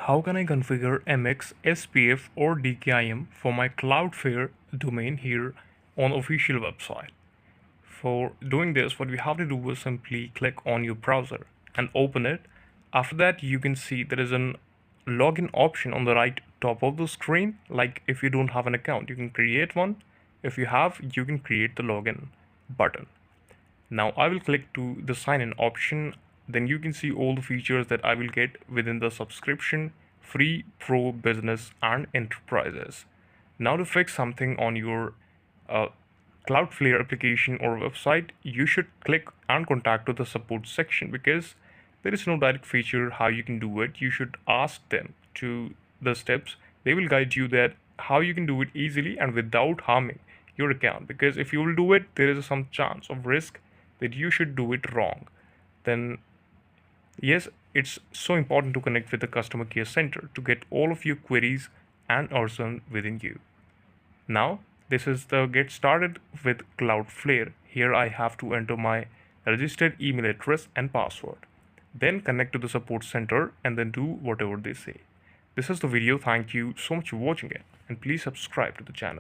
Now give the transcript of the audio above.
How can I configure MX, SPF or Dkim for my Cloudflare domain here on official website? For doing this, what we have to do is simply click on your browser and open it. After that, you can see there is an login option on the right top of the screen. Like if you don't have an account, you can create one. If you have, you can create the login button. Now I will click to the sign in option. Then you can see all the features that I will get within the subscription, free, pro, business and enterprises. Now to fix something on your uh, Cloudflare application or website, you should click and contact to the support section because there is no direct feature how you can do it. You should ask them to the steps. They will guide you that how you can do it easily and without harming your account, because if you will do it, there is some chance of risk that you should do it wrong. Then yes, it's so important to connect with the customer care center to get all of your queries and answered within you. Now, this is the get started with Cloudflare. Here I have to enter my registered email address and password. Then connect to the support center and then do whatever they say. This is the video. Thank you so much for watching it and please subscribe to the channel.